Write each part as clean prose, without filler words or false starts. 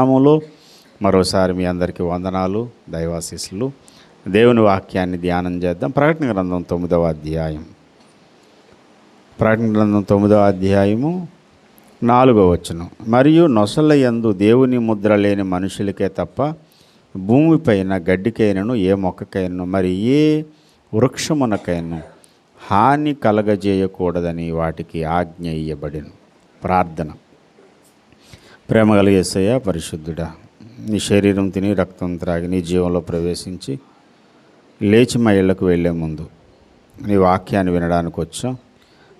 నామములో మరోసారి మీ అందరికీ వందనాలు, దైవాశీస్సులు. దేవుని వాక్యాన్ని ధ్యానం చేద్దాం. ప్రకటన గ్రంథం 9వ అధ్యాయం. ప్రకటన గ్రంథం 9వ అధ్యాయము 4వ వచనం. మరియు నొసల యందు దేవుని ముద్ర లేని మనుషులకే తప్ప భూమిపైన గడ్డికైనను ఏ మొక్కకైనను మరి ఏ వృక్షమునకైనను హాని కలగజేయకూడదని వాటికి ఆజ్ఞ ఇయ్యబడెను. ప్రార్థన. ప్రేమ కలిగే యేసయ్య, పరిశుద్ధుడా, నీ శరీరం తిని రక్తం త్రాగి నీ జీవంలో ప్రవేశించి లేచి మా ఇళ్లకు వెళ్ళే ముందు నీ వాక్యాన్ని వినడానికి వచ్చాం.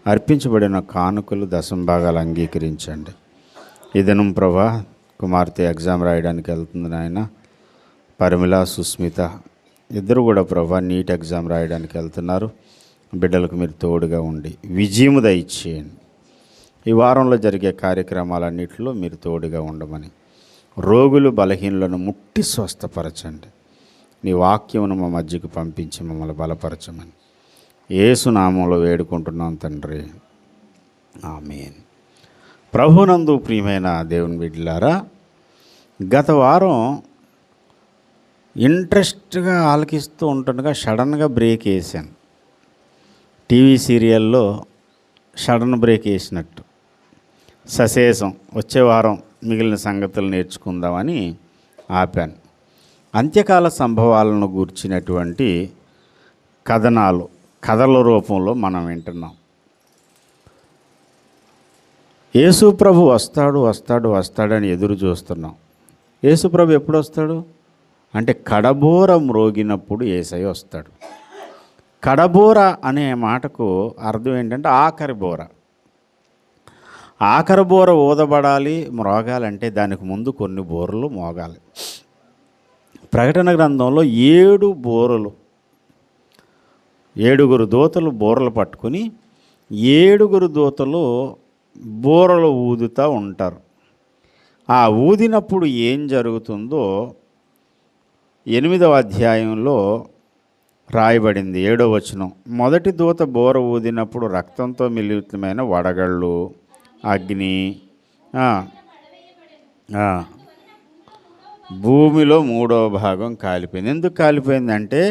అర్పించబడిన కానుకలు దశంభాగాలు అంగీకరించండి. ఈ దినం ప్రభా కుమార్తె ఎగ్జామ్ రాయడానికి వెళ్తుంది నాయన. పరిమళ, సుస్మిత ఇద్దరు కూడా ప్రభా నీట్ ఎగ్జామ్ రాయడానికి వెళ్తున్నారు. బిడ్డలకు మీరు తోడుగా ఉండి విజయము దయచేయండి. ఈ వారంలో జరిగే కార్యక్రమాలన్నింటిలో మీరు తోడుగా ఉండమని, రోగులు బలహీనులను ముట్టి స్వస్థపరచండి. నీ వాక్యమును మా మధ్యకు పంపించి మమ్మల్ని బలపరచమని యేసు నామంలో వేడుకుంటున్నాం తండ్రి, ఆమేన్. ప్రభునందు ప్రియమైన దేవుని బిడ్డలారా, గత వారం ఇంట్రెస్ట్గా ఆలకిస్తూ ఉంటుండగా సడన్గా బ్రేక్ వేసాను. టీవీ సీరియల్లో సడన్ బ్రేక్ వేసినట్టు సశేషం వచ్చే వారం మిగిలిన సంగతులు నేర్చుకుందామని ఆపాను. అంత్యకాల సంభవాలను గూర్చినటువంటి కథల రూపంలో మనం వింటున్నాం. యేసు ప్రభు వస్తాడని ఎదురు చూస్తున్నాం. యేసు ప్రభు ఎప్పుడు వస్తాడు అంటే కడబోర మ్రోగినప్పుడు యేసయ్య వస్తాడు. కడబోర అనే మాటకు అర్థం ఏంటంటే ఆఖరి బోర. ఆఖరి బోర ఊదబడాలి, మ్రోగాలంటే దానికి ముందు కొన్ని బోరలు మోగాలి. ప్రకటన గ్రంథంలో 7 బోరలు, 7 దూతలు బోరలు పట్టుకుని 7 దూతలు బోరలు ఊదుతూ ఉంటారు. ఆ ఊదినప్పుడు ఏం జరుగుతుందో 8వ అధ్యాయంలో రాయబడింది. 7వ వచనం. మొదటి దూత బోర ఊదినప్పుడు రక్తంతో మిళితమైన వడగళ్ళు, అగ్ని భూమిలో 3వ భాగం కాలిపోయింది. ఎందుకు కాలిపోయిందంటే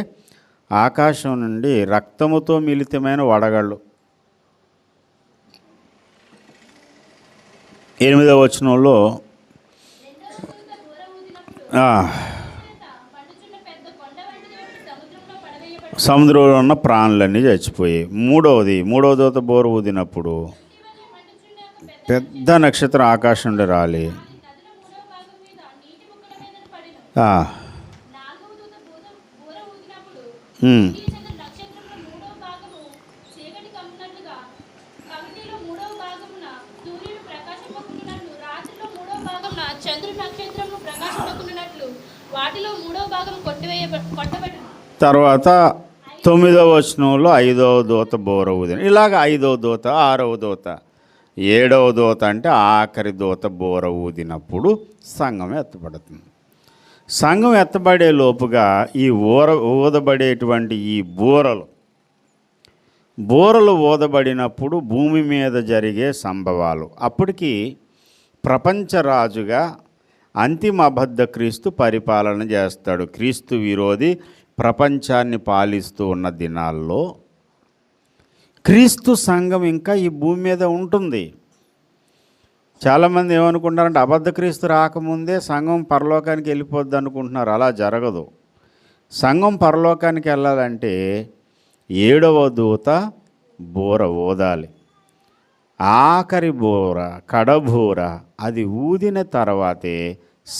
ఆకాశం నుండి రక్తముతో మిళితమైన వడగళ్ళు. 8వ వచనంలో సముద్రంలో ఉన్న ప్రాణులన్నీ చచ్చిపోయాయి. మూడవ దూత బోర ఊదినప్పుడు పెద్ద నక్షత్రం ఆకాశం నుండి రాలి తర్వాత 9వ వచనంలో 5వ దూత బోర ఊదిన. ఇలాగ 5వ దూత, 6వ దూత, 7వ దూత అంటే ఆఖరి దూత బోర ఊదినప్పుడు సంఘం ఎత్తబడుతుంది. సంఘం ఎత్తబడే లోపుగా ఈ ఊదబడేటువంటి ఈ బోరలు ఊదబడినప్పుడు భూమి మీద జరిగే సంభవాలు. అప్పటికి ప్రపంచరాజుగా అంతిమ అబద్ధ క్రీస్తు పరిపాలన చేస్తాడు. క్రీస్తు విరోధి ప్రపంచాన్ని పాలిస్తూ ఉన్న దినాల్లో క్రీస్తు సంఘం ఇంకా ఈ భూమి మీద ఉంటుంది. చాలామంది ఏమనుకుంటారంటే అబద్ధ క్రీస్తు రాకముందే సంఘం పరలోకానికి వెళ్ళిపోద్ది అనుకుంటున్నారు. అలా జరగదు. సంఘం పరలోకానికి వెళ్ళాలంటే 7వ దూత బోర ఊదాలి. ఆఖరి బోర, కడబోర అది ఊదిన తర్వాతే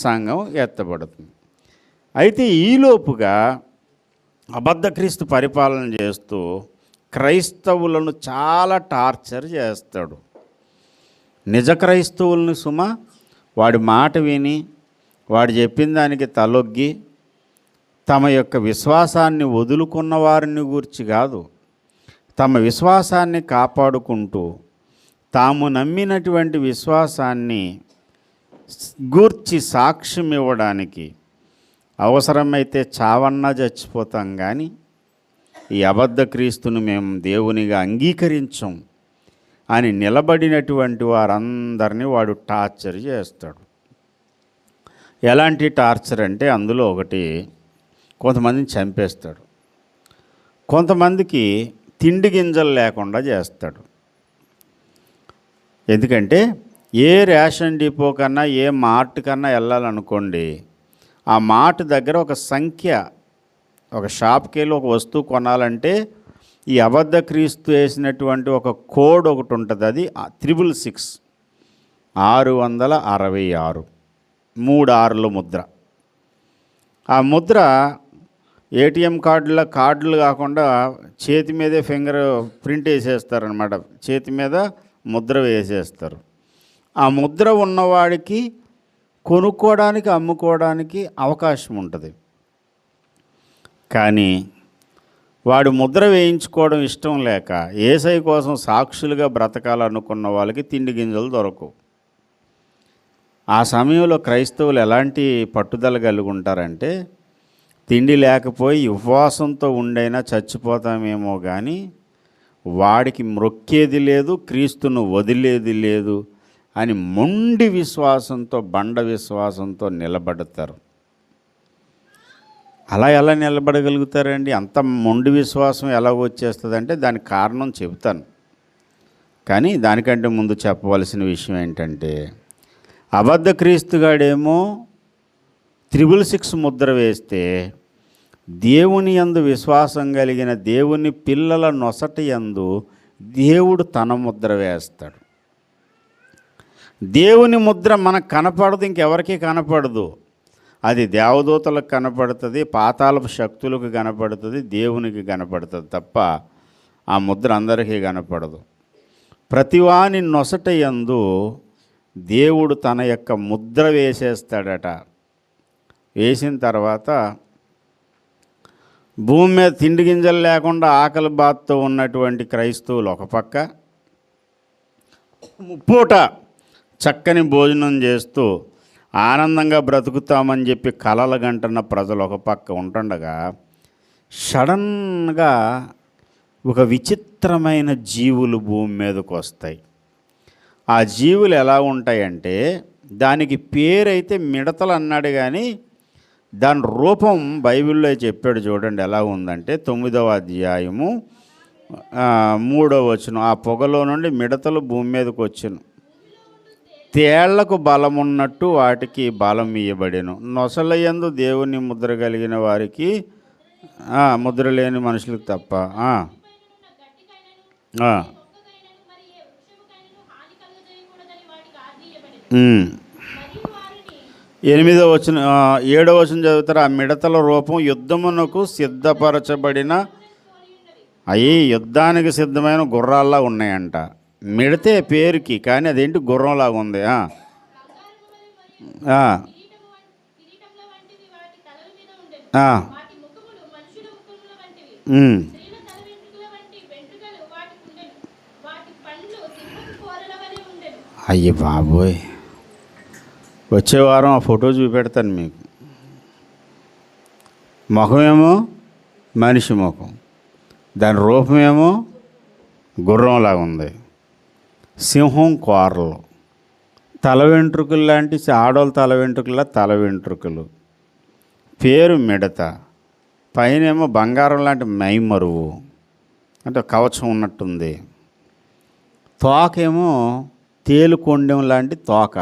సంఘం ఎత్తబడుతుంది. అయితే ఈలోపుగా అబద్ధ క్రీస్తు పరిపాలన చేస్తూ క్రైస్తవులను చాలా టార్చర్ చేస్తాడు. నిజ క్రైస్తవుల్ని వాడి మాట విని వాడు చెప్పిన దానికి తలొగ్గి తమ యొక్క విశ్వాసాన్ని వదులుకున్న వారిని గూర్చి కాదు, తమ విశ్వాసాన్ని కాపాడుకుంటూ తాము నమ్మినటువంటి విశ్వాసాన్ని గూర్చి సాక్ష్యం ఇవ్వడానికి అవసరమైతే చావన్నా చచ్చిపోతాం, కానీ ఈ అబద్ధ క్రీస్తును మేము దేవునిగా అంగీకరించం అని నిలబడినటువంటి వారందరినీ వాడు టార్చర్ చేస్తాడు. ఎలాంటి టార్చర్ అంటే అందులో ఒకటి, కొంతమందిని చంపేస్తాడు, కొంతమందికి తిండి గింజలు లేకుండా చేస్తాడు. ఎందుకంటే ఏ రేషన్ డిపో కన్నా ఏ మార్ట్ కన్నా వెళ్ళాలనుకోండి, ఆ మార్ట్ దగ్గర ఒక సంఖ్య, ఒక షాప్కి వెళ్ళి ఒక వస్తువు కొనాలంటే ఈ అబద్ధ క్రీస్తు వేసినటువంటి ఒక కోడ్ ఒకటి ఉంటుంది, అది 666 666 3 6ల ముద్ర. ఆ ముద్ర ఏటీఎం కార్డులు కాకుండా చేతి మీదే ఫింగర్ ప్రింట్ వేసేస్తారనమాట, చేతి మీద ముద్ర వేసేస్తారు. ఆ ముద్ర ఉన్నవాడికి కొనుక్కోవడానికి అమ్ముకోవడానికి అవకాశం ఉంటుంది. కానీ వాడు ముద్ర వేయించుకోవడం ఇష్టం లేక యేసయ్య కోసం సాక్షులుగా బ్రతకాలనుకున్న వాళ్ళకి తిండి గింజలు దొరకవు. ఆ సమయంలో క్రైస్తవులు ఎలాంటి పట్టుదల కలిగి ఉంటారంటే, తిండి లేకపోయి ఉపవాసంతో ఉండైనా చచ్చిపోతామేమో కానీ వాడికి మ్రొక్కేది లేదు, క్రీస్తును వదిలేది లేదు అని మొండి విశ్వాసంతో, బండ విశ్వాసంతో నిలబడతారు. అలా ఎలా నిలబడగలుగుతారండి? అంత మొండి విశ్వాసం ఎలా వచ్చేస్తుందంటే దానికి కారణం చెబుతాను. కానీ దానికంటే ముందు చెప్పవలసిన విషయం ఏంటంటే, అబద్ధ క్రీస్తుగాడేమో 666 ముద్ర వేస్తే దేవుని యందు విశ్వాసం కలిగిన దేవుని పిల్లల నొసట యందు దేవుడు తన ముద్ర వేస్తాడు. దేవుని ముద్ర మనకు కనపడదు, ఇంకెవరికి కనపడదు. అది దేవదూతలకు కనపడుతుంది, పాతాళపు శక్తులకు కనపడుతుంది, దేవునికి కనపడుతుంది తప్ప ఆ ముద్ర అందరికీ కనపడదు. ప్రతివాని నొసట యందు దేవుడు తన యొక్క ముద్ర వేసేస్తాడట. వేసిన తర్వాత భూమి మీద తిండి గింజలు లేకుండా ఆకలి బాధతో ఉన్నటువంటి క్రైస్తవులు ఒక పక్క, ముప్పూట చక్కని భోజనం చేస్తూ ఆనందంగా బ్రతుకుతామని చెప్పి కలలు గంటున్న ప్రజలు ఒక పక్క ఉంటుండగా, సడన్గా ఒక విచిత్రమైన జీవులు భూమి మీదకు వస్తాయి. ఆ జీవులు ఎలా ఉంటాయంటే, దానికి పేరైతే మిడతలు అన్నాడు కానీ దాని రూపం బైబిల్లో చెప్పాడు. చూడండి ఎలా ఉందంటే 9వ అధ్యాయము 3వ వచనం, ఆ పొగలో నుండి మిడతలు భూమి మీదకు వచ్చును, తేళ్లకు బలమున్నట్టు వాటికి బలం ఇయ్యబడెను, నొసలయందు దేవుని ముద్ర కలిగిన వారికి, ముద్ర లేని మనుషులకు తప్ప. 8వ వచనం 7వ వచనం చదువుతారు. ఆ మిడతల రూపం యుద్ధమునకు సిద్ధపరచబడిన, అవి యుద్ధానికి సిద్ధమైన గుర్రాల్లా ఉన్నాయంట. మిడతే పేరుకి, కానీ అదేంటి గుర్రంలాగా ఉంది. అయ్యి బాబోయ్, వచ్చే వారం ఆ ఫోటో చూపెడతాను మీకు. ముఖమేమో మనిషి ముఖం, దాని రూపమేమో గుర్రంలాగా ఉంది, సింహం కోరలు, తల వెంట్రుకలు లాంటి ఆడోళ్ళ తల వెంట్రుకల తల వెంట్రుకలు, పేరు మిడత, పైనేమో బంగారం లాంటి మైమరువు అంటే కవచం ఉన్నట్టుంది, తోకేమో తేలుకొండెం లాంటి తోక.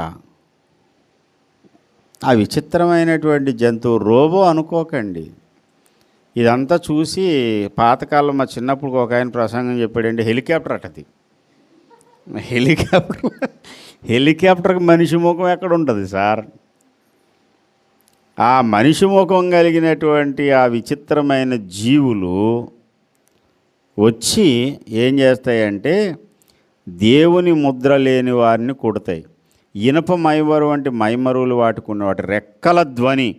ఆ విచిత్రమైనటువంటి జంతువు రోబో అనుకోకండి. ఇదంతా చూసి పాతకాలం మా చిన్నప్పుడు ఒక ఆయన ప్రసంగం చెప్పాడండి, హెలికాప్టర్ అటది. హెలికాప్టర్కి మనిషి ముఖం ఎక్కడ ఉంటుంది సార్? ఆ మనిషి ముఖం కలిగినటువంటి ఆ విచిత్రమైన జీవులు వచ్చి ఏం చేస్తాయంటే దేవుని ముద్ర లేని వారిని కొడతాయి. ఇనప మైమరు వంటి మైమరువులు వాటికున్న వాటి రెక్కల ధ్వని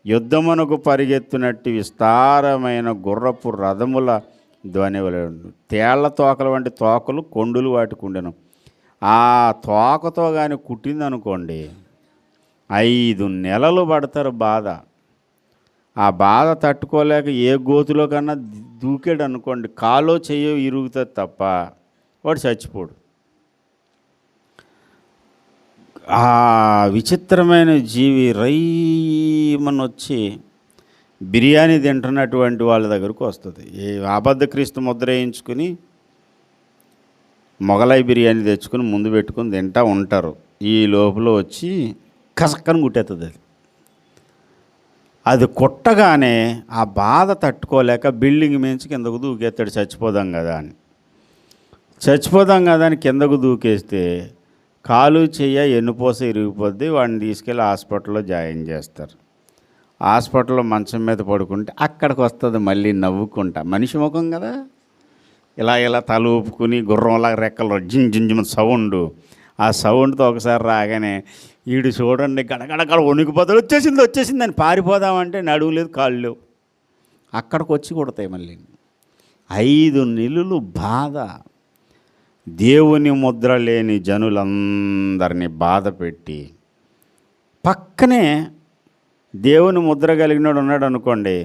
యుద్ధమునకు పరిగెత్తునట్టు విస్తారమైన గుర్రపు రథముల ధ్వని వలె, తేళ్ల తోకల వంటి తోకలు కొండులు వాటికి ఉండెను. ఆ తోకతో కానీ కుట్టిందనుకోండి 5 నెలలు పడతారు బాధ. ఆ బాధ తట్టుకోలేక ఏ గోతులో కన్నా దూకాడు అనుకోండి, కాలో చెయ్యో ఇరుగుతుంది తప్ప వాడు చచ్చిపోడు. ఆ విచిత్రమైన జీవి రైమనొచ్చి బిర్యానీ తింటున్నటువంటి వాళ్ళ దగ్గరకు వస్తుంది. ఈ అబద్ధ క్రీస్తు ముద్ర వేయించుకుని మొగలాయి బిర్యానీ తెచ్చుకుని ముందు పెట్టుకుని తింటూ ఉంటారు. ఈ లోపల వచ్చి కసక్కని కుట్టేస్తుంది. అది కొట్టగానే ఆ బాధ తట్టుకోలేక బిల్డింగ్ మించి కిందకు దూకేస్తాడు. చచ్చిపోదాం కదా అని కిందకు దూకేస్తే కాలు చెయ్య ఎన్నుపోస ఇరిగిపోద్ది. వాడిని తీసుకెళ్ళి హాస్పిటల్లో జాయిన్ చేస్తారు. హాస్పిటల్లో మంచం మీద పడుకుంటే అక్కడికి వస్తుంది మళ్ళీ నవ్వుకుంటా. మనిషి ముఖం కదా, ఇలా తల ఊపుకుని గుర్రంలా రెక్కలు జింజింజి సౌండ్. ఆ సౌండ్తో ఒకసారి రాగానే వీడు చూడండి గడగడగడ వణికిపోతాడు. వచ్చేసింది అని పారిపోదామంటే నడువు లేదు, కాళ్ళు లేవు. అక్కడికి వచ్చి కొడతాయి మళ్ళీ. 5 నెలలు బాధ. దేవుని ముద్ర లేని జనులందరినీ బాధ పెట్టి, పక్కనే దేవుని ముద్ర కలిగినోడు ఉన్నాడు అనుకోండి,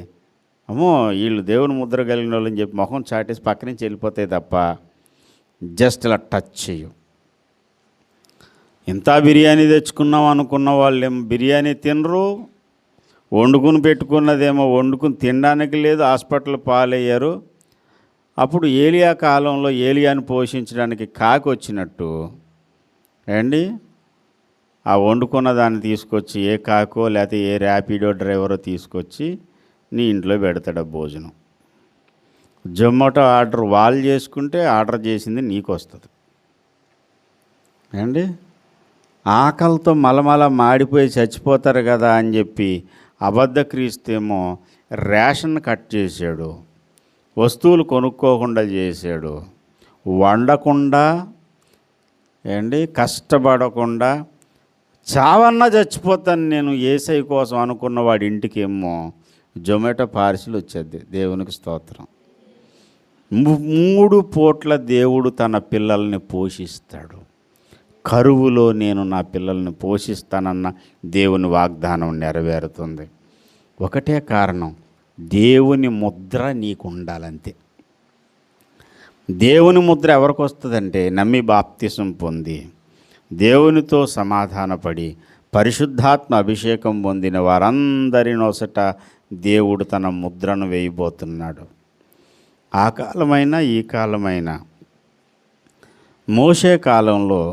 అమ్మో వీళ్ళు దేవుని ముద్ర కలిగిన వాళ్ళు అని చెప్పి మొహం చాటేసి పక్క నుంచి వెళ్ళిపోతాయి తప్ప జస్ట్ ఇలా టచ్ చేయు. ఇంత బిర్యానీ తెచ్చుకున్నాం అనుకున్న వాళ్ళేమో బిర్యానీ తినరు, వండుకుని పెట్టుకున్నదేమో వండుకుని తినడానికి లేదు, హాస్పిటల్ పాలయ్యారు. అప్పుడు ఏలియా కాలంలో ఏలియాను పోషించడానికి కాకి వచ్చినట్టు అండి, ఆ వండుకున్న దాన్ని తీసుకొచ్చి ఏ కాకో లేకపోతే ఏ ర్యాపిడో డ్రైవరో తీసుకొచ్చి నీ ఇంట్లో పెడతాడు భోజనం. జొమాటో ఆర్డర్ వాళ్ళు చేసుకుంటే ఆర్డర్ చేసింది నీకు వస్తుంది అండి. ఆకలితో మలమల మాడిపోయి చచ్చిపోతారు కదా అని చెప్పి అబద్ధ క్రీస్తేమో రేషన్ కట్ చేశాడు, వస్తువులు కొనుక్కోకుండా చేశాడు, వండకుండా కష్టపడకుండా చావన్నా చచ్చిపోతాను నేను యేసయ్య కోసం అనుకున్న వాడి ఇంటికి ఏమో జొమాటో పార్సిల్ వచ్చేది. దేవునికి స్తోత్రం. 3 పూట్ల దేవుడు తన పిల్లల్ని పోషిస్తాడు. కరువులో నేను నా పిల్లల్ని పోషిస్తానన్న దేవుని వాగ్దానం నెరవేరుతుంది. ఒకటే కారణం, దేవుని ముద్ర నీకు ఉండాలంతే. దేవుని ముద్ర ఎవరికి వస్తుందంటే నమ్మి బాప్తిసం పొంది దేవునితో సమాధానపడి పరిశుద్ధాత్మ అభిషేకం పొందిన వారందరి నొసట దేవుడు తన ముద్రను వేయబోతున్నాడు. ఆ కాలమైనా ఈ కాలమైనా మోషే కాలంలో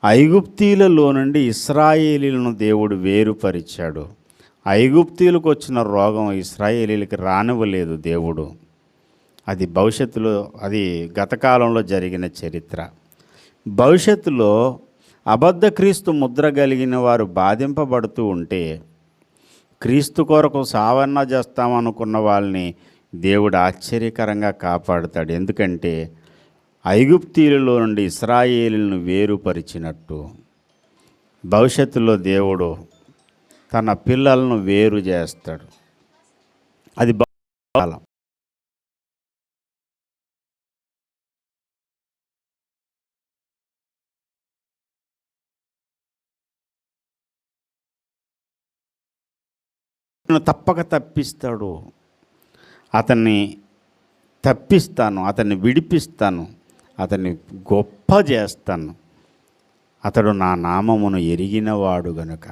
ఐగుప్తీలలో నుండి ఇశ్రాయేలీలను దేవుడు వేరుపరిచాడు. ఐగుప్తీలకు వచ్చిన రోగం ఇశ్రాయేలీలకి రానివ్వలేదు దేవుడు. అది భవిష్యత్తులో, అది గత కాలంలో జరిగిన చరిత్ర. భవిష్యత్తులో అబద్ధ క్రీస్తు ముద్ర కలిగిన వారు బాధింపబడుతూ ఉంటే క్రీస్తు కొరకు సావన్నా చేస్తామనుకున్న వాళ్ళని దేవుడు ఆశ్చర్యకరంగా కాపాడుతాడు. ఎందుకంటే ఐగుప్తీయులలో నుండి ఇశ్రాయేలును వేరుపరిచినట్టు భవిష్యత్తులో దేవుడు తన పిల్లలను వేరు చేస్తాడు. అది కాలం. తప్పక తప్పిస్తాడు. అతన్ని తప్పిస్తాను, అతన్ని విడిపిస్తాను, అతన్ని గొప్ప చేస్తాను. అతడు నా నామమును ఎరిగినవాడు గనుక.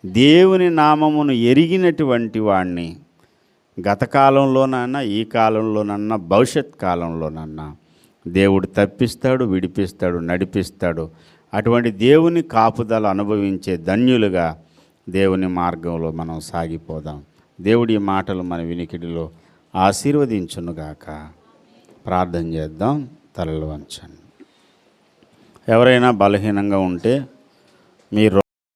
దేవుని నామమును ఎరిగినటువంటి వాడిని గత కాలంలోనన్నా, ఈ కాలంలోనన్నా, భవిష్యత్ కాలంలోనన్నా దేవుడు తప్పిస్తాడు, విడిపిస్తాడు, నడిపిస్తాడు. అటువంటి దేవుని కాపుదల అనుభవించే ధన్యులుగా దేవుని మార్గంలో మనం సాగిపోదాం. దేవుడి మాటలు మన వినికిడిలో ఆశీర్వదించునుగాక. ప్రార్థన చేద్దాం. తలలు వంచండి. ఎవరైనా బలహీనంగా ఉంటే మీరు